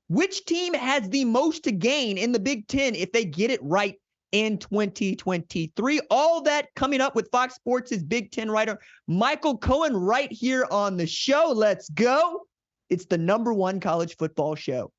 Which team has the most to gain in the Big Ten if they get it right in 2023? All that coming up with Fox Sports' Big Ten writer Michael Cohen right here on the show. Let's go. It's the #1 college football show.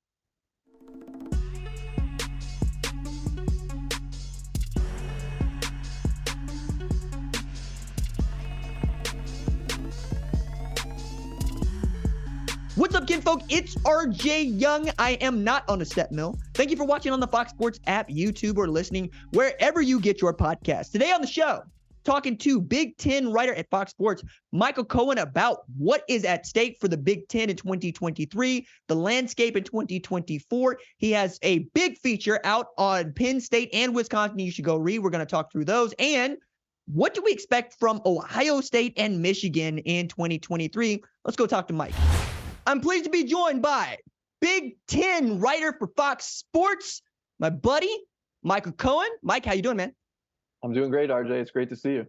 What's up, kinfolk? It's RJ Young. I am not on a step mill. Thank you for watching on the Fox Sports app, YouTube, or listening wherever you get your podcasts. Today on the show, talking to Big Ten writer at Fox Sports, Michael Cohen, about what is at stake for the Big Ten in 2023, the landscape in 2024. He has a big feature out on Penn State and Wisconsin you should go read. We're going to talk through those. And what do we expect from Ohio State and Michigan in 2023? Let's go talk to Mike. I'm pleased to be joined by Big Ten writer for Fox Sports, my buddy, Michael Cohen. Mike, how you doing, man? I'm doing great, RJ. It's great to see you.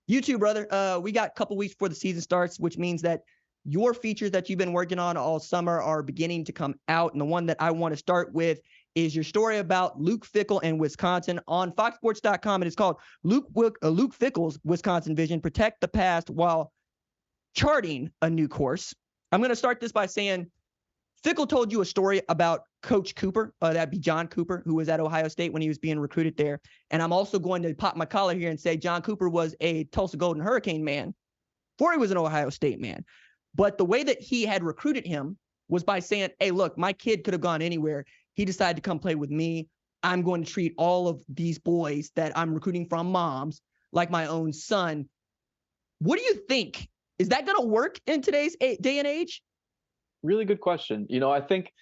You too, brother. We got a couple weeks before the season starts, which means that your features that you've been working on all summer are beginning to come out. And the one that I want to start with is your story about Luke Fickell and Wisconsin on foxsports.com. And it's called Luke Fickell's Wisconsin Vision, Protect the Past While Charting a New Course. I'm going to start this by saying Fickell told you a story about Coach Cooper. That'd be John Cooper, who was at Ohio State when he was being recruited there. And I'm also going to pop my collar here and say John Cooper was a Tulsa Golden Hurricane man before he was an Ohio State man. But the way that he had recruited him was by saying, hey, look, my kid could have gone anywhere. He decided to come play with me. I'm going to treat all of these boys that I'm recruiting from moms like my own son. What do you think? Is that going to work in today's day and age? Really good question. I think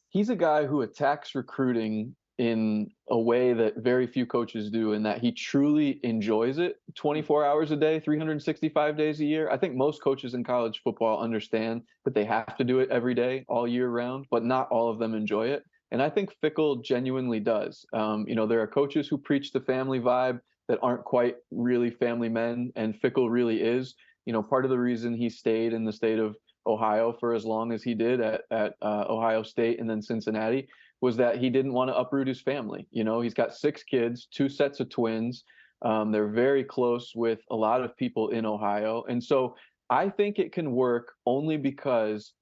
he's a guy who attacks recruiting in a way that very few coaches do, in that he truly enjoys it 24 hours a day, 365 days a year. I think most coaches in college football understand that they have to do it every day, all year round, but not all of them enjoy it. And I think Fickell genuinely does. There are coaches who preach the family vibe that aren't quite really family men, and Fickell really is. Part of the reason he stayed in the state of Ohio for as long as he did at Ohio State and then Cincinnati was that he didn't want to uproot his family. He's got 6 kids, 2 sets of twins. They're very close with a lot of people in Ohio. And so I think it can work only because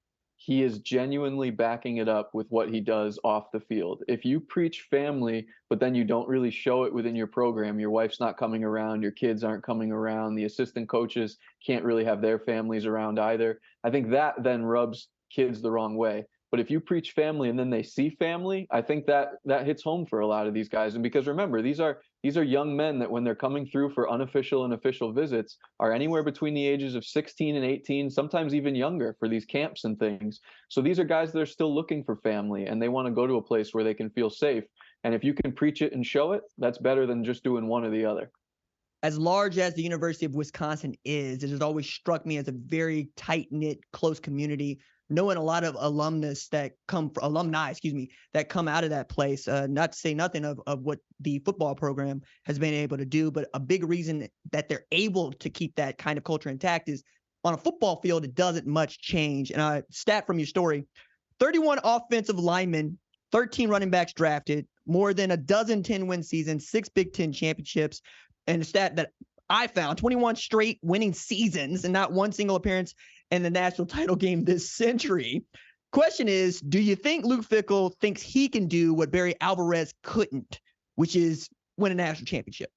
he is genuinely backing it up with what he does off the field. If you preach family, but then you don't really show it within your program, your wife's not coming around, your kids aren't coming around, the assistant coaches can't really have their families around either. I think that then rubs kids the wrong way. But if you preach family and then they see family, I think that hits home for a lot of these guys. And because remember, these are young men that when they're coming through for unofficial and official visits are anywhere between the ages of 16 and 18, sometimes even younger for these camps and things. So these are guys that are still looking for family and they want to go to a place where they can feel safe. And if you can preach it and show it, that's better than just doing one or the other. As large as the University of Wisconsin is, it has always struck me as a very tight-knit, close community. Knowing a lot of alumni that come out of that place, not to say nothing of what the football program has been able to do, but a big reason that they're able to keep that kind of culture intact is on a football field, it doesn't much change. And a stat from your story, 31 offensive linemen, 13 running backs drafted, more than a dozen 10-win seasons, 6 Big Ten championships, and a stat that I found, 21 straight winning seasons and not one single appearance in the national title game this century. Question is, do you think Luke Fickell thinks he can do what Barry Alvarez couldn't, which is win a national championship?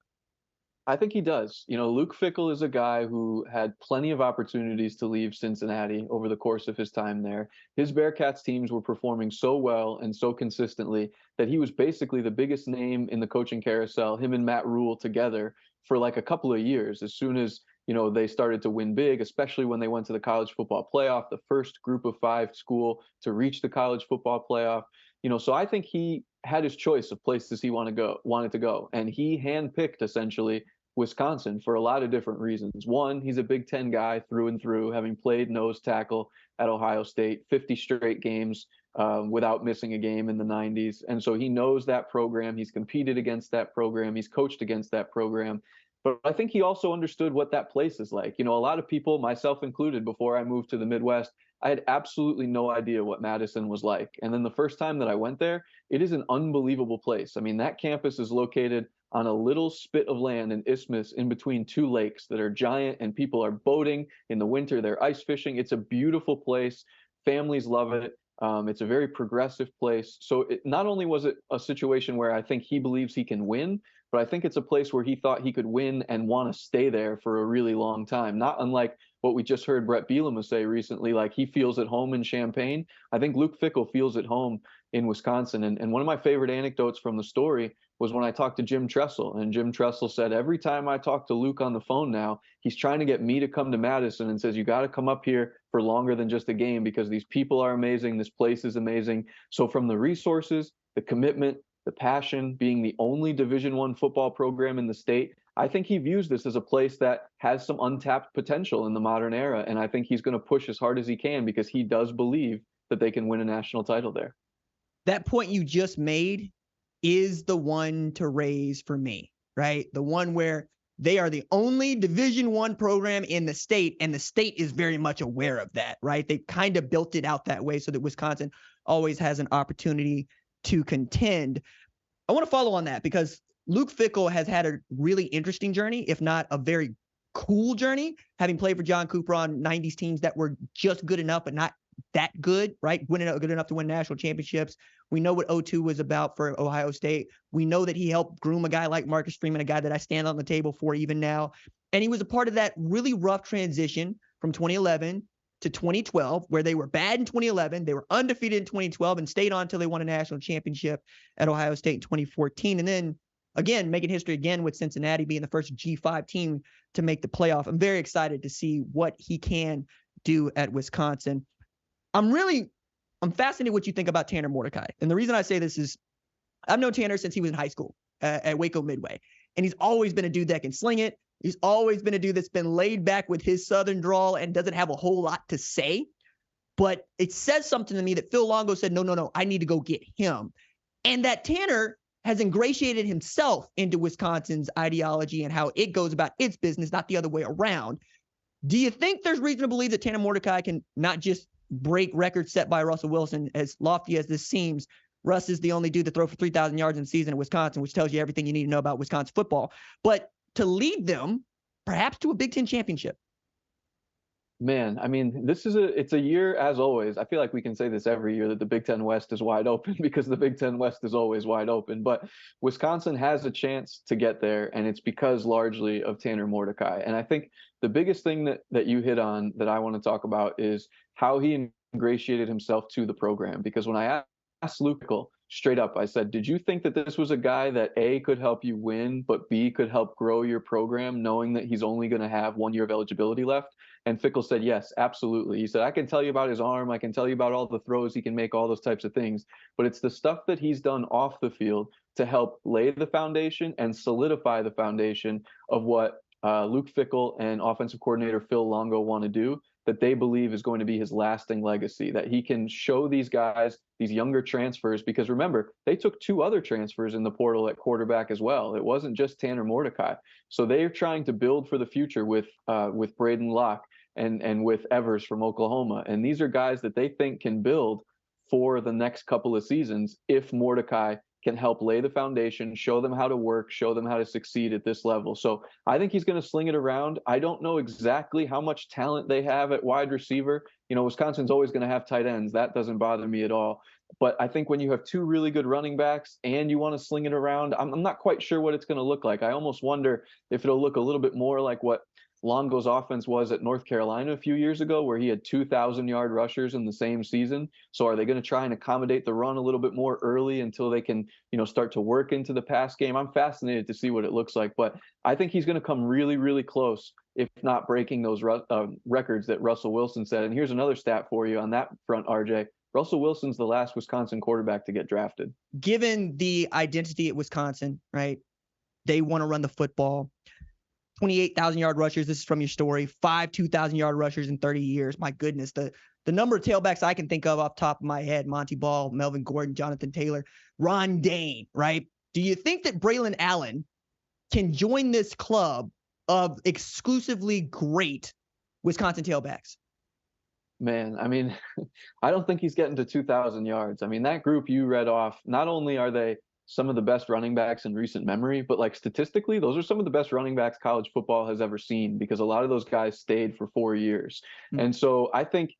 I think he does. Luke Fickell is a guy who had plenty of opportunities to leave Cincinnati over the course of his time there. His Bearcats teams were performing so well and so consistently that he was basically the biggest name in the coaching carousel, him and Matt Rule together, for like a couple of years. As soon as they started to win big, especially when they went to the college football playoff, the first group of 5 school to reach the college football playoff. So I think he had his choice of places he wanted to go. And he handpicked essentially Wisconsin for a lot of different reasons. One, he's a Big Ten guy through and through, having played nose tackle at Ohio State, 50 straight games without missing a game in the 90s. And so he knows that program. He's competed against that program. He's coached against that program. But I think he also understood what that place is like. A lot of people, myself included, before I moved to the Midwest, I had absolutely no idea what Madison was like. And then the first time that I went there, it is an unbelievable place. I mean, that campus is located on a little spit of land, an isthmus in between two lakes that are giant, and people are boating in the winter. They're ice fishing. It's a beautiful place. Families love it. It's a very progressive place. So not only was it a situation where I think he believes he can win, but I think it's a place where he thought he could win and want to stay there for a really long time. Not unlike what we just heard Brett Bielema say recently, like he feels at home in Champaign. I think Luke Fickell feels at home in Wisconsin. And one of my favorite anecdotes from the story was when I talked to Jim Tressel. And Jim Tressel said, every time I talk to Luke on the phone now, he's trying to get me to come to Madison and says, you got to come up here for longer than just a game because these people are amazing. This place is amazing. So from the resources, the commitment, the passion, being the only Division I football program in the state, I think he views this as a place that has some untapped potential in the modern era. And I think he's going to push as hard as he can because he does believe that they can win a national title there. That point you just made is the one to raise for me, right? The one where they are the only Division I program in the state, and the state is very much aware of that, right? They kind of built it out that way so that Wisconsin always has an opportunity to contend. I want to follow on that because Luke Fickell has had a really interesting journey, if not a very cool journey, having played for John Cooper on 90s teams that were just good enough, but not that good, right? Good enough to win national championships. We know what 02 was about for Ohio State. We know that he helped groom a guy like Marcus Freeman, a guy that I stand on the table for even now. And he was a part of that really rough transition from 2011 to 2012, where they were bad in 2011. They were undefeated in 2012 and stayed on until they won a national championship at Ohio State in 2014. And then again, making history again with Cincinnati being the first G5 team to make the playoff. I'm very excited to see what he can do at Wisconsin. I'm fascinated what you think about Tanner Mordecai. And the reason I say this is I've known Tanner since he was in high school at Waco Midway. And he's always been a dude that can sling it. He's always been a dude that's been laid back with his Southern drawl and doesn't have a whole lot to say. But it says something to me that Phil Longo said, no, I need to go get him. And that Tanner has ingratiated himself into Wisconsin's ideology and how it goes about its business, not the other way around. Do you think there's reason to believe that Tanner Mordecai can not just break records set by Russell Wilson? As lofty as this seems, Russ is the only dude to throw for 3,000 yards in the season in Wisconsin, which tells you everything you need to know about Wisconsin football. But to lead them perhaps to a Big Ten championship. Man, I mean, it's a year, as always. I feel like we can say this every year that the Big Ten West is wide open because the Big Ten West is always wide open. But Wisconsin has a chance to get there, and it's because largely of Tanner Mordecai. And I think the biggest thing that you hit on that I want to talk about is how he ingratiated himself to the program. Because when I asked Luke Fickell straight up, I said, did you think that this was a guy that A, could help you win, but B, could help grow your program, knowing that he's only going to have 1 year of eligibility left? And Fickell said, yes, absolutely. He said, I can tell you about his arm. I can tell you about all the throws he can make, all those types of things. But it's the stuff that he's done off the field to help lay the foundation and solidify the foundation of what Luke Fickell and offensive coordinator Phil Longo want to do, that they believe is going to be his lasting legacy, that he can show these guys, these younger transfers, because remember, they took 2 other transfers in the portal at quarterback as well. It wasn't just Tanner Mordecai. So they're trying to build for the future with Braden Locke and with Evers from Oklahoma. And these are guys that they think can build for the next couple of seasons if Mordecai can help lay the foundation, show them how to work, show them how to succeed at this level. So I think he's going to sling it around. I don't know exactly how much talent they have at wide receiver. You know, Wisconsin's always going to have tight ends. That doesn't bother me at all. But I think when you have 2 really good running backs and you want to sling it around, I'm not quite sure what it's going to look like. I almost wonder if it'll look a little bit more like what Longo's offense was at North Carolina a few years ago, where he had 2,000-yard rushers in the same season. So are they going to try and accommodate the run a little bit more early until they can, start to work into the pass game? I'm fascinated to see what it looks like, but I think he's going to come really, really close, if not breaking those records that Russell Wilson set. And here's another stat for you on that front, RJ. Russell Wilson's the last Wisconsin quarterback to get drafted. Given the identity at Wisconsin, right? They want to run the football. 28,000-yard rushers. This is from your story. 5 2,000-yard rushers in 30 years. My goodness. The number of tailbacks I can think of off the top of my head: Monty Ball, Melvin Gordon, Jonathan Taylor, Ron Dane, right? Do you think that Braylon Allen can join this club of exclusively great Wisconsin tailbacks? man, I mean, I don't think he's getting to 2,000 yards. I mean, that group you read off, not only are they some of the best running backs in recent memory, but like statistically, those are some of the best running backs college football has ever seen, because a lot of those guys stayed for 4 years. And so I think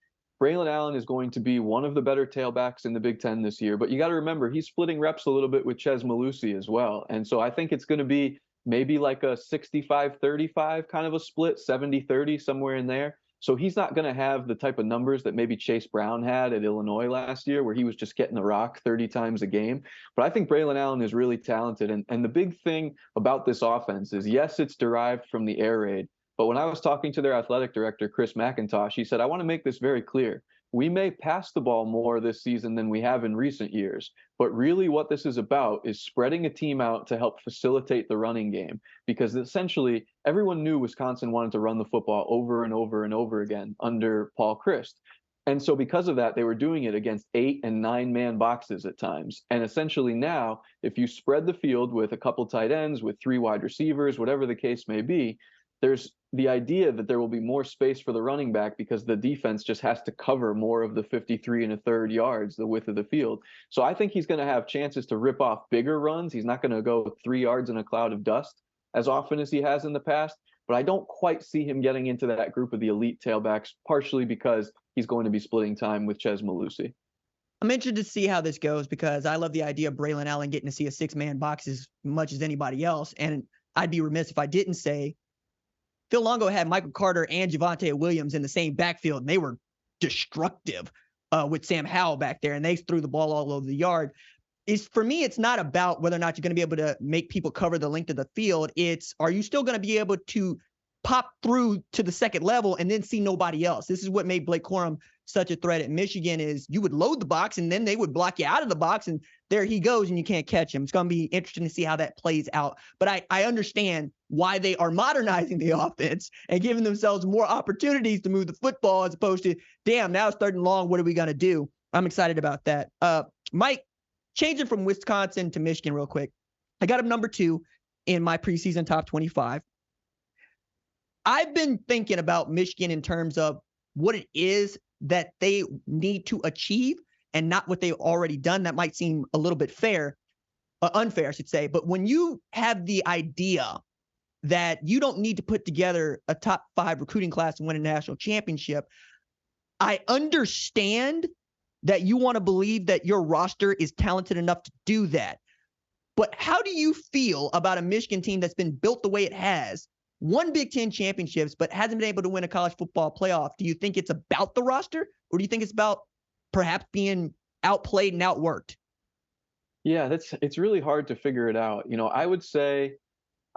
Braylon Allen is going to be one of the better tailbacks in the Big Ten this year. But you got to remember, he's splitting reps a little bit with Chez Mellusi as well. And so I think it's going to be maybe like a 65-35 kind of a split, 70-30, somewhere in there. So he's not going to have the type of numbers that maybe Chase Brown had at Illinois last year, where he was just getting the rock 30 times a game. But I think Braylon Allen is really talented. And the big thing about this offense is, yes, it's derived from the air raid. But when I was talking to their athletic director, Chris McIntosh, he said, I want to make this very clear. We may pass the ball more this season than we have in recent years, but really what this is about is spreading a team out to help facilitate the running game, because essentially everyone knew Wisconsin wanted to run the football over and over and over again under Paul Chryst. And so because of that, they were doing it against 8- and 9-man boxes at times. And essentially now, if you spread the field with a couple tight ends, with 3 wide receivers, whatever the case may be, there's the idea that there will be more space for the running back, because the defense just has to cover more of the 53 1/3 yards, the width of the field. So I think he's going to have chances to rip off bigger runs. He's not going to go 3 yards in a cloud of dust as often as he has in the past, but I don't quite see him getting into that group of the elite tailbacks, partially because he's going to be splitting time with Chez Mellusi. I'm interested to see how this goes, because I love the idea of Braylon Allen getting to see a 6-man box as much as anybody else. And I'd be remiss if I didn't say Phil Longo had Michael Carter and Javonte Williams in the same backfield, and they were destructive with Sam Howell back there, and they threw the ball all over the yard. For me, it's not about whether or not you're going to be able to make people cover the length of the field. It's, are you still going to be able to pop through to the second level and then see nobody else? This is what made Blake Corum such a threat at Michigan, is you would load the box and then they would block you out of the box, and there he goes and you can't catch him. It's going to be interesting to see how that plays out. But I understand why they are modernizing the offense and giving themselves more opportunities to move the football, as opposed to, damn, now it's 3rd and long, what are we going to do? I'm excited about that. Mike, changing from Wisconsin to Michigan real quick. I got him number 2 in my preseason top 25. I've been thinking about Michigan in terms of what it is that they need to achieve and not what they've already done. That might seem a little bit unfair, I should say. But when you have the idea that you don't need to put together a top 5 recruiting class and win a national championship, I understand that you want to believe that your roster is talented enough to do that. But how do you feel about a Michigan team that's been built the way it has, won Big Ten championships, but hasn't been able to win a college football playoff? Do you think it's about the roster, or do you think it's about perhaps being outplayed and outworked? Yeah, it's really hard to figure it out. I would say,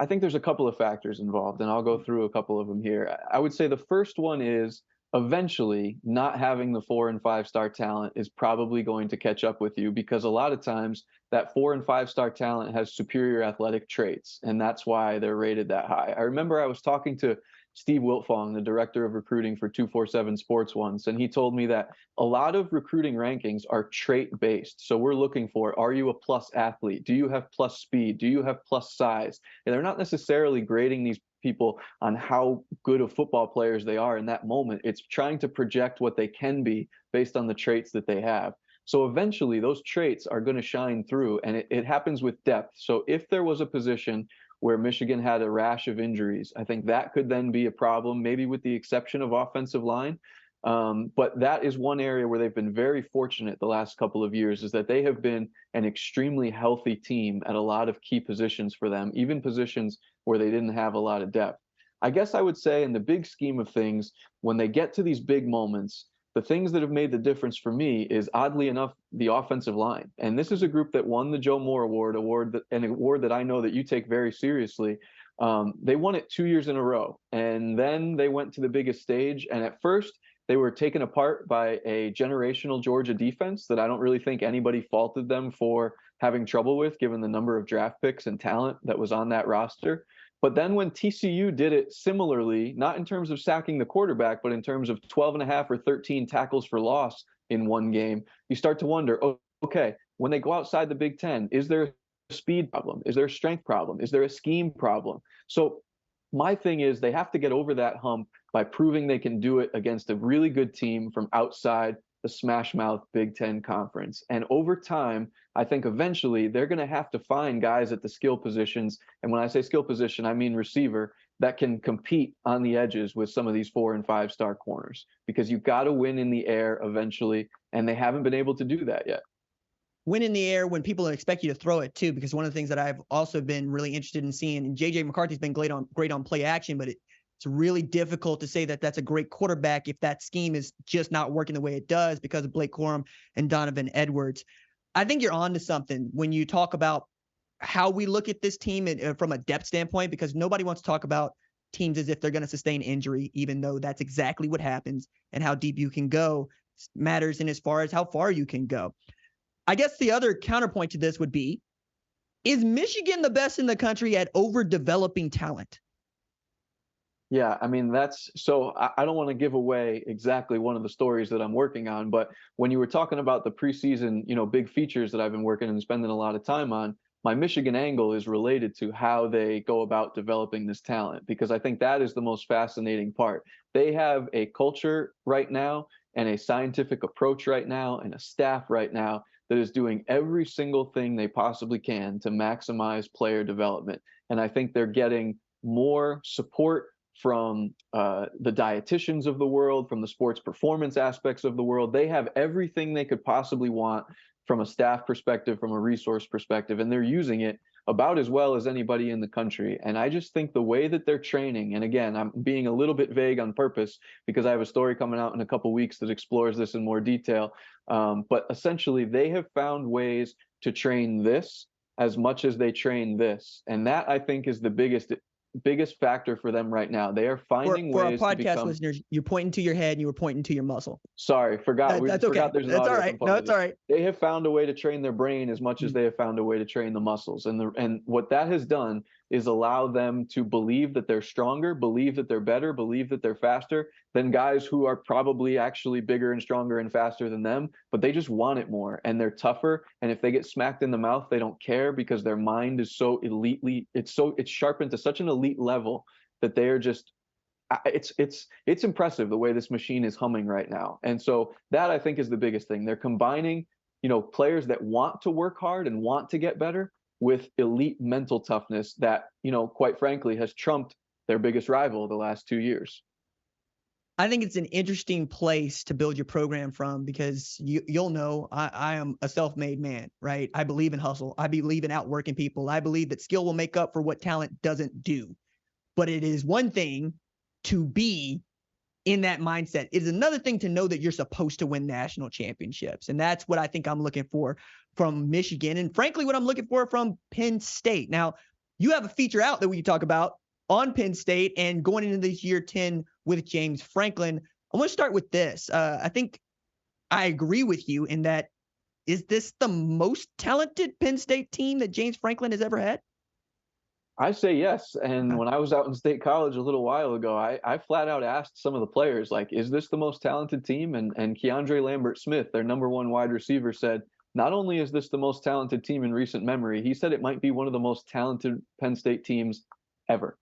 I think there's a couple of factors involved, and I'll go through a couple of them here. I would say the first one is, eventually not having the 4- and 5-star talent is probably going to catch up with you, because a lot of times that 4- and 5-star talent has superior athletic traits, and that's why they're rated that high. I remember I was talking to Steve Wiltfong, the director of recruiting for 247 Sports once, and he told me that a lot of recruiting rankings are trait-based. So we're looking for, are you a plus athlete? Do you have plus speed? Do you have plus size? And they're not necessarily grading these people on how good of football players they are in that moment. It's trying to project what they can be based on the traits that they have. So eventually those traits are going to shine through, and it happens with depth. So if there was a position where Michigan had a rash of injuries, I think that could then be a problem, maybe with the exception of offensive line. But that is one area where they've been very fortunate the last couple of years, is that they have been an extremely healthy team at a lot of key positions for them, even positions where they didn't have a lot of depth. I guess I would say, in the big scheme of things, when they get to these big moments, the things that have made the difference for me is, oddly enough, the offensive line. And this is a group that won the Joe Moore Award, an award that I know that you take very seriously. They won it 2 years in a row, and then they went to the biggest stage. And at first, they were taken apart by a generational Georgia defense that I don't really think anybody faulted them for having trouble with, given the number of draft picks and talent that was on that roster. But then when TCU did it similarly, not in terms of sacking the quarterback, but in terms of 12.5 or 13 tackles for loss in one game, you start to wonder, oh, okay, when they go outside the Big Ten, is there a speed problem? Is there a strength problem? Is there a scheme problem? So my thing is, they have to get over that hump by proving they can do it against a really good team from outside the smash mouth Big Ten Conference. And over time, I think eventually they're going to have to find guys at the skill positions. And when I say skill position, I mean receiver, that can compete on the edges with some of these 4- and 5-star corners, because you've got to win in the air eventually. And they haven't been able to do that yet. Win in the air when people expect you to throw it too, because one of the things that I've also been really interested in seeing, and JJ McCarthy's been great on play action, but it's really difficult to say that that's a great quarterback if that scheme is just not working the way it does because of Blake Corum and Donovan Edwards. I think you're on to something when you talk about how we look at this team from a depth standpoint, because nobody wants to talk about teams as if they're going to sustain injury, even though that's exactly what happens, and how deep you can go matters in as far as how far you can go. I guess the other counterpoint to this would be, is Michigan the best in the country at overdeveloping talent? Yeah, I mean, so I don't want to give away exactly one of the stories that I'm working on, but when you were talking about the preseason, big features that I've been working and spending a lot of time on, my Michigan angle is related to how they go about developing this talent, because I think that is the most fascinating part. They have a culture right now and a scientific approach right now and a staff right now that is doing every single thing they possibly can to maximize player development. And I think they're getting more support from the dietitians of the world, from the sports performance aspects of the world. They have everything they could possibly want from a staff perspective, from a resource perspective, and they're using it about as well as anybody in the country. And I just think the way that they're training, and again, I'm being a little bit vague on purpose because I have a story coming out in a couple weeks that explores this in more detail. But essentially, they have found ways to train this as much as they train this. And that, I think, is the biggest factor for them right now. They are finding ways for our to podcast become... listeners, you're pointing to your head and you were pointing to your muscle. Sorry, forgot. That's okay. Forgot there's an That's audio all right. component. No, it's all right. They have found a way to train their brain as much as they have found a way to train the muscles. And what that has done is allow them to believe that they're stronger, believe that they're better, believe that they're faster than guys who are probably actually bigger and stronger and faster than them, but they just want it more and they're tougher. And if they get smacked in the mouth, they don't care because their mind is so elitely, it's sharpened to such an elite level that they are just, it's impressive the way this machine is humming right now. And so that, I think, is the biggest thing. They're combining, players that want to work hard and want to get better with elite mental toughness that, quite frankly, has trumped their biggest rival the last 2 years. I think it's an interesting place to build your program from, because you'll know I am a self-made man, right? I believe in hustle. I believe in outworking people. I believe that skill will make up for what talent doesn't do. But it is one thing to be in that mindset. It is another thing to know that you're supposed to win national championships. And that's what I think I'm looking for from Michigan. And frankly, what I'm looking for from Penn State. Now, you have a feature out that we can talk about on Penn State and going into this year 10 with James Franklin. I want to start with this. I think I agree with you in that, is this the most talented Penn State team that James Franklin has ever had? I say yes. And when I was out in State College a little while ago, I flat out asked some of the players, like, is this the most talented team? And Keandre Lambert-Smith, their number one wide receiver, said, not only is this the most talented team in recent memory, he said it might be one of the most talented Penn State teams ever.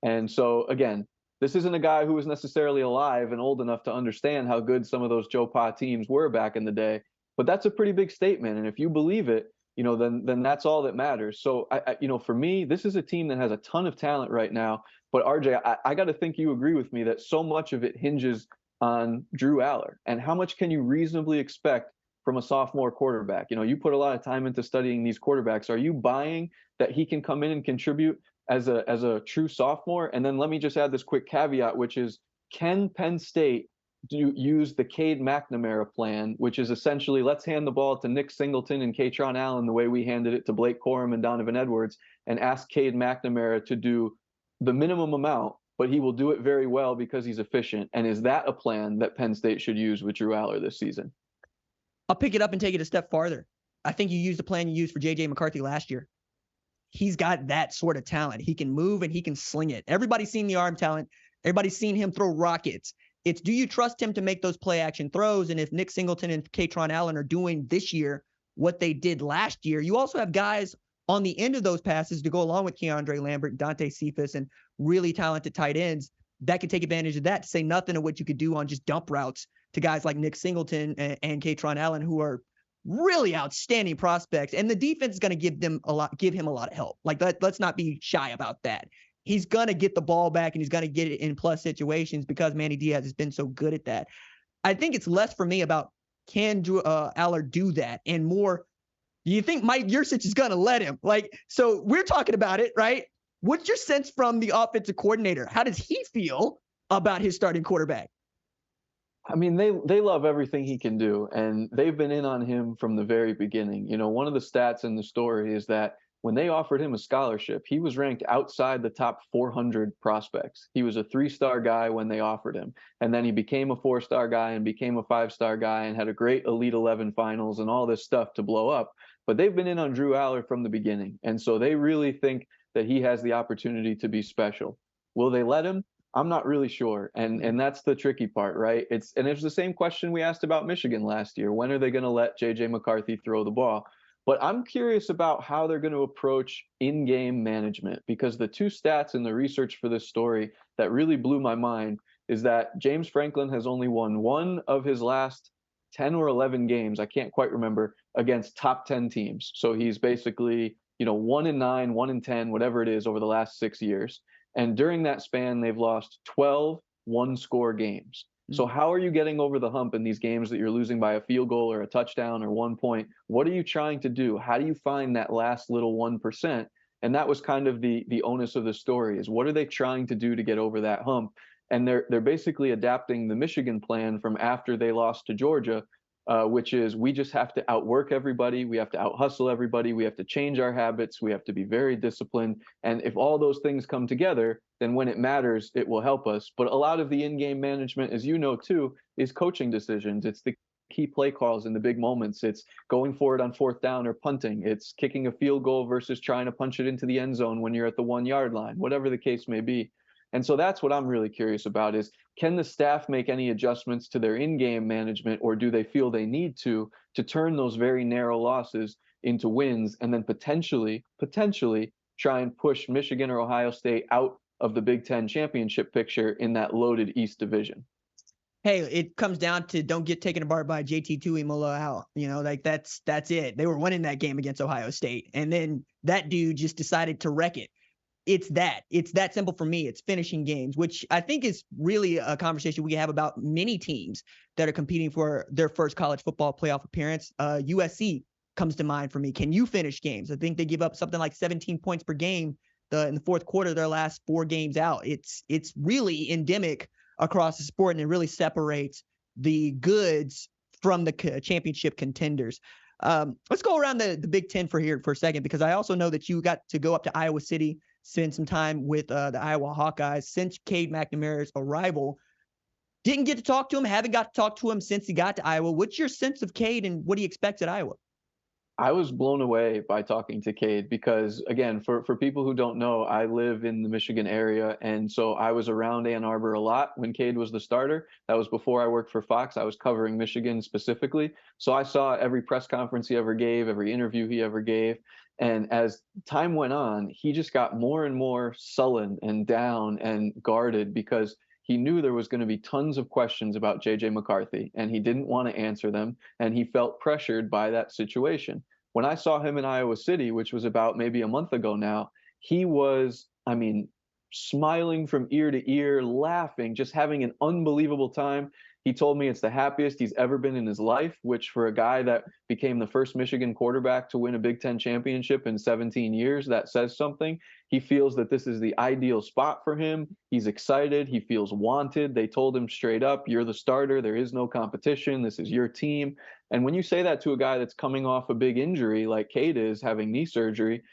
And so, again, this isn't a guy who was necessarily alive and old enough to understand how good some of those Joe Pa teams were back in the day, but that's a pretty big statement. And if you believe it, then that's all that matters. So, for me, this is a team that has a ton of talent right now. But RJ, I got to think you agree with me that so much of it hinges on Drew Aller. And how much can you reasonably expect from a sophomore quarterback? You put a lot of time into studying these quarterbacks. Are you buying that he can come in and contribute as a true sophomore? And then let me just add this quick caveat, which is, can Penn State use the Cade McNamara plan, which is essentially, let's hand the ball to Nick Singleton and Kaytron Allen the way we handed it to Blake Corum and Donovan Edwards, and ask Cade McNamara to do the minimum amount, but he will do it very well because he's efficient? And is that a plan that Penn State should use with Drew Aller this season? I'll pick it up and take it a step farther. I think you use the plan you used for J.J. McCarthy last year. He's got that sort of talent. He can move and he can sling it. Everybody's seen the arm talent. Everybody's seen him throw rockets. It's, do you trust him to make those play action throws? And if Nick Singleton and Kaytron Allen are doing this year what they did last year, you also have guys on the end of those passes to go along with Keandre Lambert, Dante Cephas, and really talented tight ends that could take advantage of that, to say nothing of what you could do on just dump routes to guys like Nick Singleton and Katron Allen, who are really outstanding prospects. And the defense is going to give him a lot of help. Like, let's not be shy about that. He's going to get the ball back, and he's going to get it in plus situations because Manny Diaz has been so good at that. I think it's less for me about can Allard do that, and more, do you think Mike Yurcich is going to let him? Like, so we're talking about it, right? What's your sense from the offensive coordinator? How does he feel about his starting quarterback? I mean, they love everything he can do, and they've been in on him from the very beginning. You know, one of the stats in the story is that when they offered him a scholarship, he was ranked outside the top 400 prospects. He was a 3-star guy when they offered him, and then he became a 4-star guy and became a 5-star guy and had a great Elite 11 finals and all this stuff to blow up. But they've been in on Drew Allard from the beginning, and so they really think that he has the opportunity to be special. Will they let him? I'm not really sure. And that's the tricky part, right? It's the same question we asked about Michigan last year. When are they going to let JJ McCarthy throw the ball? But I'm curious about how they're going to approach in-game management, because the two stats in the research for this story that really blew my mind is that James Franklin has only won one of his last 10 or 11 games, I can't quite remember, against top 10 teams. So he's basically, 1-9, 1-10, whatever it is, over the last 6 years. And during that span, they've lost 12 one-score games. So how are you getting over the hump in these games that you're losing by a field goal or a touchdown or 1 point? What are you trying to do? How do you find that last little 1%? And that was kind of the onus of the story, is what are they trying to do to get over that hump? And they're basically adapting the Michigan plan from after they lost to Georgia, which is, we just have to outwork everybody. We have to out-hustle everybody. We have to change our habits. We have to be very disciplined. And if all those things come together, then when it matters, it will help us. But a lot of the in-game management, as you know too, is coaching decisions. It's the key play calls in the big moments. It's going for it on 4th down or punting. It's kicking a field goal versus trying to punch it into the end zone when you're at the 1-yard line, whatever the case may be. And so that's what I'm really curious about, is can the staff make any adjustments to their in-game management, or do they feel they need to turn those very narrow losses into wins, and then potentially try and push Michigan or Ohio State out of the Big Ten championship picture in that loaded East Division? Hey, it comes down to don't get taken apart by JT Tuimoloau. Like that's it. They were winning that game against Ohio State, and then that dude just decided to wreck it. It's that simple for me. It's finishing games, which I think is really a conversation we have about many teams that are competing for their first college football playoff appearance. USC comes to mind for me. Can you finish games? I think they give up something like 17 points per game in the fourth quarter of their last 4 games out. It's really endemic across the sport, and it really separates the goods from the championship contenders. Let's go around the Big Ten for a second, because I also know that you got to go up to Iowa City, spend some time with the Iowa Hawkeyes since Cade McNamara's arrival. Didn't get to talk to him, haven't got to talk to him since he got to Iowa. What's your sense of Cade, and what do you expect at Iowa? I was blown away by talking to Cade because, again, for people who don't know, I live in the Michigan area. And so I was around Ann Arbor a lot when Cade was the starter. That was before I worked for Fox. I was covering Michigan specifically. So I saw every press conference he ever gave, every interview he ever gave. And as time went on, he just got more and more sullen and down and guarded, because he knew there was going to be tons of questions about JJ McCarthy, and he didn't want to answer them, and he felt pressured by that situation. When I saw him in Iowa City, which was about maybe a month ago now, he was, smiling from ear to ear, laughing, just having an unbelievable time. He told me it's the happiest he's ever been in his life, which, for a guy that became the first Michigan quarterback to win a Big Ten championship in 17 years, that says something. He feels that this is the ideal spot for him. He's excited. He feels wanted. They told him straight up, you're the starter. There is no competition. This is your team. And when you say that to a guy that's coming off a big injury like Cade is, having knee surgery,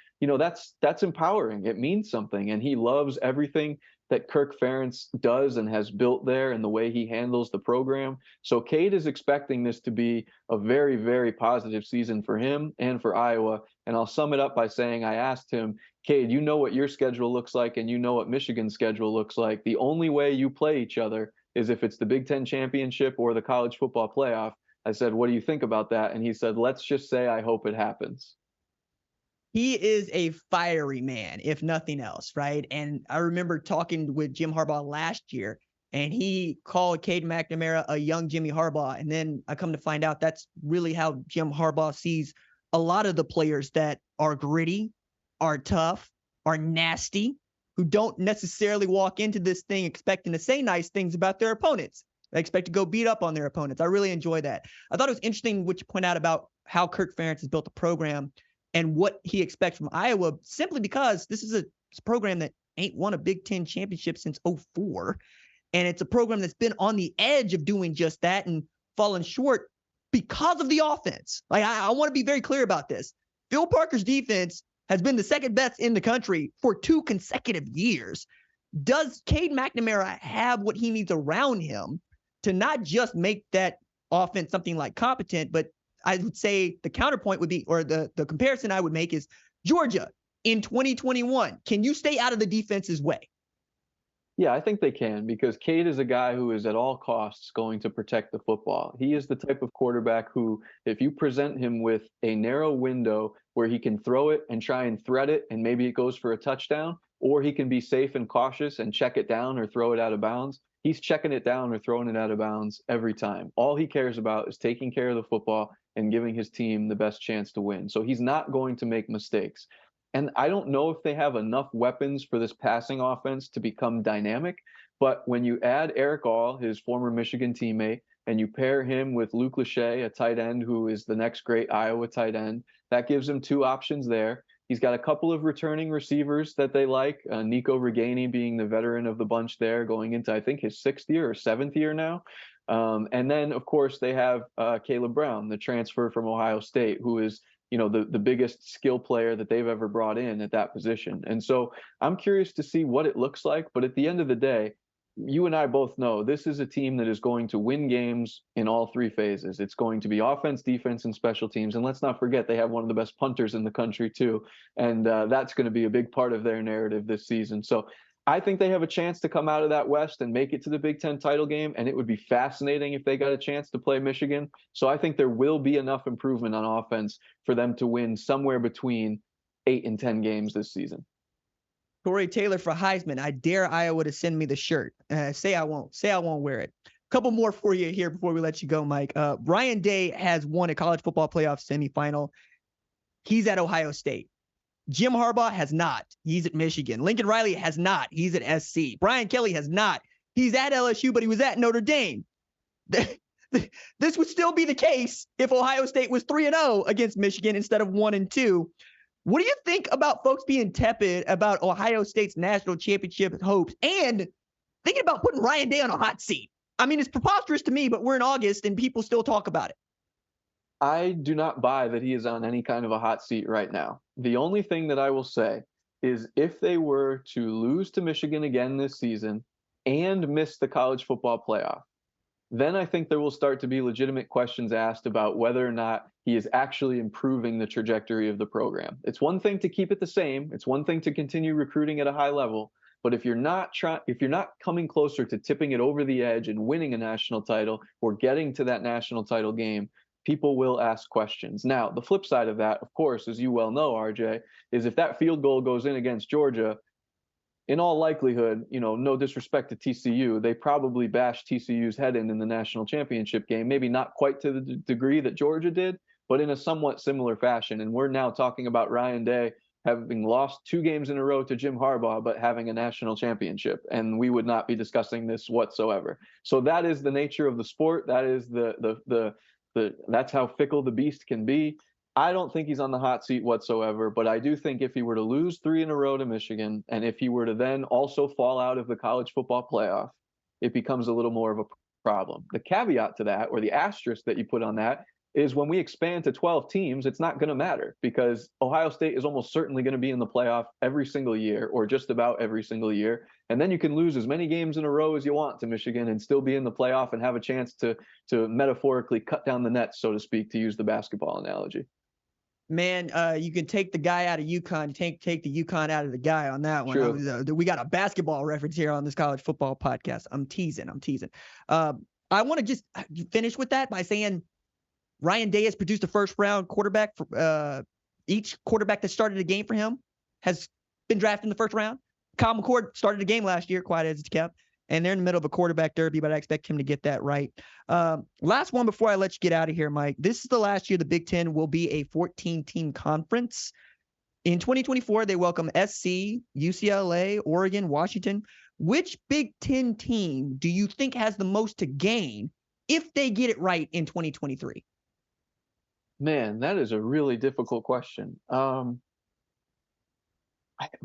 that's empowering. It means something. And he loves everything that Kirk Ferentz does and has built there, and the way he handles the program. So Cade is expecting this to be a very, very positive season for him and for Iowa. And I'll sum it up by saying, I asked him, Cade, you know what your schedule looks like, and you know what Michigan's schedule looks like. The only way you play each other is if it's the Big Ten championship or the college football playoff. I said, what do you think about that? And he said, let's just say I hope it happens. He is a fiery man, if nothing else, right? And I remember talking with Jim Harbaugh last year, and he called Cade McNamara a young Jimmy Harbaugh. And then I come to find out that's really how Jim Harbaugh sees a lot of the players that are gritty, are tough, are nasty, who don't necessarily walk into this thing expecting to say nice things about their opponents. They expect to go beat up on their opponents. I really enjoy that. I thought it was interesting what you point out about how Kirk Ferentz has built a program and what he expects from Iowa, simply because this is a program that ain't won a Big Ten championship since 2004. And it's a program that's been on the edge of doing just that and fallen short because of the offense. Like, I want to be very clear about this. Phil Parker's defense has been the second best in the country for 2 consecutive years. Does Cade McNamara have what he needs around him to not just make that offense something like competent, but I would say the counterpoint would be, or the comparison I would make is Georgia in 2021. Can you stay out of the defense's way? Yeah, I think they can, because Cade is a guy who is at all costs going to protect the football. He is the type of quarterback who, if you present him with a narrow window where he can throw it and try and thread it and maybe it goes for a touchdown, or he can be safe and cautious and check it down or throw it out of bounds, he's checking it down or throwing it out of bounds every time. All he cares about is taking care of the football and giving his team the best chance to win. So he's not going to make mistakes. And I don't know if they have enough weapons for this passing offense to become dynamic. But when you add Eric All, his former Michigan teammate, and you pair him with Luke Lachey, a tight end who is the next great Iowa tight end, that gives him 2 options there. He's got a couple of returning receivers that they like, Nico Reganey being the veteran of the bunch there, going into, I think, his 6th year or 7th year now. And then, of course, they have Caleb Brown, the transfer from Ohio State, who is, the biggest skill player that they've ever brought in at that position. And so I'm curious to see what it looks like. But at the end of the day, you and I both know this is a team that is going to win games in all 3 phases. It's going to be offense, defense, and special teams. And let's not forget, they have one of the best punters in the country, too. And that's going to be a big part of their narrative this season. So I think they have a chance to come out of that West and make it to the Big Ten title game. And it would be fascinating if they got a chance to play Michigan. So I think there will be enough improvement on offense for them to win somewhere between 8 and 10 games this season. Corey Taylor for Heisman. I dare Iowa to send me the shirt. Say I won't wear it. Couple more for you here before we let you go, Mike. Ryan Day has won a college football playoff semifinal. He's at Ohio State. Jim Harbaugh has not. He's at Michigan. Lincoln Riley has not. He's at SC. Brian Kelly has not. He's at LSU, but he was at Notre Dame. This would still be the case if Ohio State was 3-0 against Michigan instead of 1-2. What do you think about folks being tepid about Ohio State's national championship hopes and thinking about putting Ryan Day on a hot seat? I mean, it's preposterous to me, but we're in August and people still talk about it. I do not buy that he is on any kind of a hot seat right now. The only thing that I will say is if they were to lose to Michigan again this season and miss the college football playoff, then I think there will start to be legitimate questions asked about whether or not he is actually improving the trajectory of the program. It's one thing to keep it the same. It's one thing to continue recruiting at a high level. But if you're not coming closer to tipping it over the edge and winning a national title or getting to that national title game, people will ask questions. Now, the flip side of that, of course, as you well know, RJ, is if that field goal goes in against Georgia, in all likelihood, no disrespect to TCU, they probably bashed TCU's head in the national championship game, maybe not quite to the degree that Georgia did, but in a somewhat similar fashion. And we're now talking about Ryan Day having lost 2 games in a row to Jim Harbaugh, but having a national championship. And we would not be discussing this whatsoever. So that is the nature of the sport. That is that's how fickle the beast can be. I don't think he's on the hot seat whatsoever, but I do think if he were to lose 3 in a row to Michigan, and if he were to then also fall out of the college football playoff, it becomes a little more of a problem. The caveat to that, or the asterisk that you put on that, is when we expand to 12 teams, it's not going to matter because Ohio State is almost certainly going to be in the playoff every single year, or just about every single year. And then you can lose as many games in a row as you want to Michigan and still be in the playoff and have a chance to metaphorically cut down the nets, so to speak, to use the basketball analogy. Man, you can take the guy out of UConn, take the UConn out of the guy on that one. True. We got a basketball reference here on this college football podcast. I'm teasing. I want to just finish with that by saying Ryan Day has produced a first-round quarterback each quarterback that started a game for him has been drafted in the first round. Kyle McCord started a game last year, quiet as it's kept, and they're in the middle of a quarterback derby, but I expect him to get that right. Last one before I let you get out of here, Mike. This is the last year the Big Ten will be a 14-team conference. In 2024, they welcome SC, UCLA, Oregon, Washington. Which Big Ten team do you think has the most to gain if they get it right in 2023? Man, that is a really difficult question.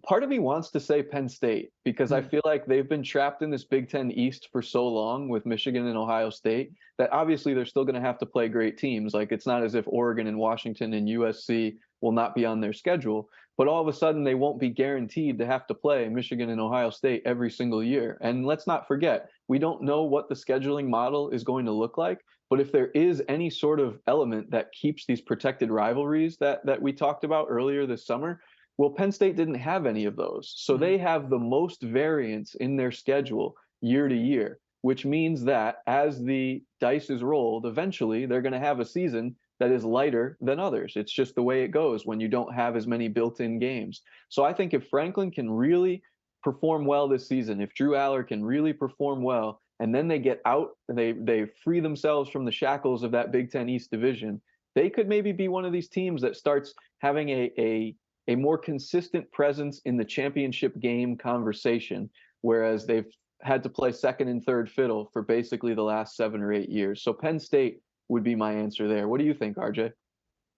Part of me wants to say Penn State because I feel like they've been trapped in this Big Ten East for so long with Michigan and Ohio State that obviously they're still going to have to play great teams. Like, it's not as if Oregon and Washington and USC will not be on their schedule, but all of a sudden they won't be guaranteed to have to play Michigan and Ohio State every single year. And let's not forget, we don't know what the scheduling model is going to look like, but if there is any sort of element that keeps these protected rivalries that we talked about earlier this summer, well, Penn State didn't have any of those. So they have the most variance in their schedule year to year, which means that as the dice is rolled, eventually they're going to have a season that is lighter than others. It's just the way it goes when you don't have as many built-in games. So I think if Franklin can really perform well this season, if Drew Aller can really perform well, and then they get out, they free themselves from the shackles of that Big Ten East division, they could maybe be one of these teams that starts having a more consistent presence in the championship game conversation, whereas they've had to play second and third fiddle for basically the last 7 or 8 years. So Penn State would be my answer there. What do you think, RJ?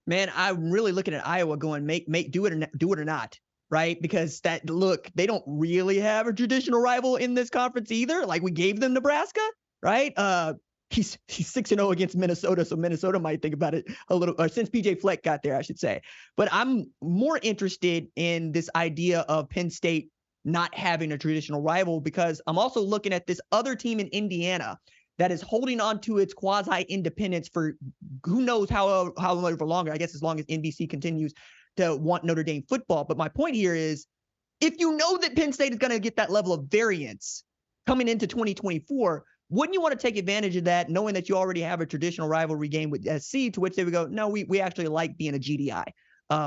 Man, I'm really looking at Iowa going, do it or not, right? Because they don't really have a traditional rival in this conference either. Like, we gave them Nebraska, right? He's 6-0 against Minnesota, so Minnesota might think about it a little, or since PJ Fleck got there, I should say. But I'm more interested in this idea of Penn State not having a traditional rival, because I'm also looking at this other team in Indiana that is holding on to its quasi-independence for who knows how much for longer, I guess as long as NBC continues to want Notre Dame football. But my point here is, if you know that Penn State is going to get that level of variance coming into 2024, wouldn't you want to take advantage of that, knowing that you already have a traditional rivalry game with SC, to which they would go, no, we actually like being a GDI.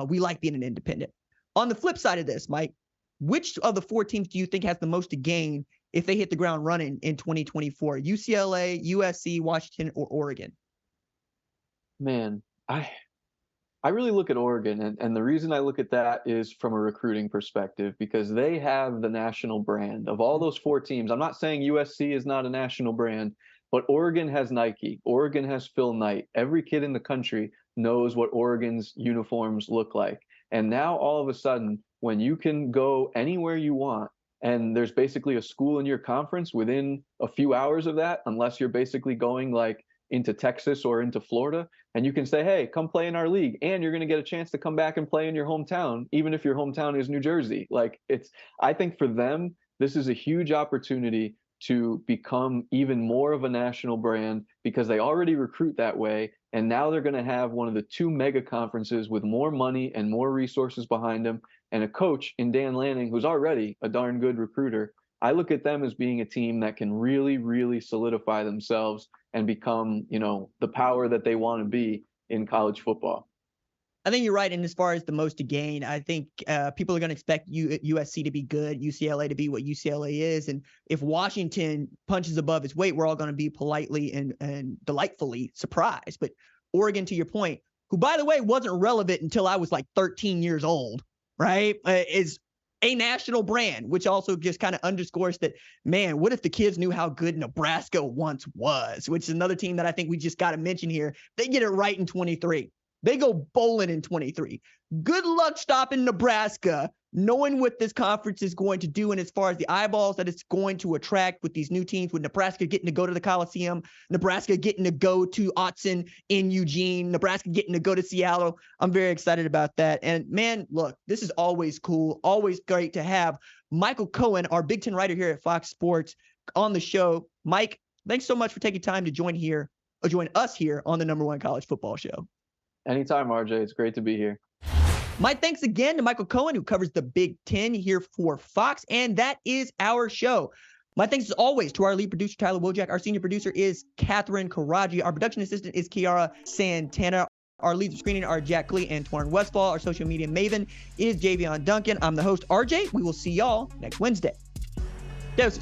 We like being an independent. On the flip side of this, Mike, which of the 4 teams do you think has the most to gain if they hit the ground running in 2024? UCLA, USC, Washington, or Oregon? Man, I really look at Oregon, and the reason I look at that is from a recruiting perspective, because they have the national brand. Of all those 4 teams, I'm not saying USC is not a national brand, but Oregon has Nike. Oregon has Phil Knight. Every kid in the country knows what Oregon's uniforms look like. And now all of a sudden, when you can go anywhere you want, and there's basically a school in your conference within a few hours of that, unless you're basically going like into Texas or into Florida, and you can say, hey, come play in our league, and you're going to get a chance to come back and play in your hometown, even if your hometown is New Jersey. Like, I think for them, this is a huge opportunity to become even more of a national brand, because they already recruit that way, and now they're going to have one of the 2 mega conferences with more money and more resources behind them, and a coach in Dan Lanning who's already a darn good recruiter. I look at them as being a team that can really, really solidify themselves and become, the power that they want to be in college football. I think you're right. And as far as the most to gain, I think people are going to expect USC to be good, UCLA to be what UCLA is. And if Washington punches above its weight, we're all going to be politely and delightfully surprised. But Oregon, to your point, who, by the way, wasn't relevant until I was like 13 years old, right, is a national brand, which also just kind of underscores that, man, what if the kids knew how good Nebraska once was, which is another team that I think we just got to mention here. They get it right in 23. They go bowling in 23. Good luck stopping Nebraska, knowing what this conference is going to do, and as far as the eyeballs that it's going to attract with these new teams, with Nebraska getting to go to the Coliseum, Nebraska getting to go to Autzen in Eugene, Nebraska getting to go to Seattle. I'm very excited about that. And man, look, this is always cool, always great to have Michael Cohen, our Big Ten writer here at Fox Sports, on the show. Mike, thanks so much for taking time to join us here on the #1 college football show. Anytime, RJ. It's great to be here. My thanks again to Michael Cohen, who covers the Big Ten here for Fox, and that is our show. My thanks, as always, to our lead producer, Tyler Wojak. Our senior producer is Catherine Karaji. Our production assistant is Kiara Santana. Our leads of screening are Jack Clee and Twarren Westfall. Our social media maven is Javion Duncan. I'm the host, RJ. We will see y'all next Wednesday. Doses.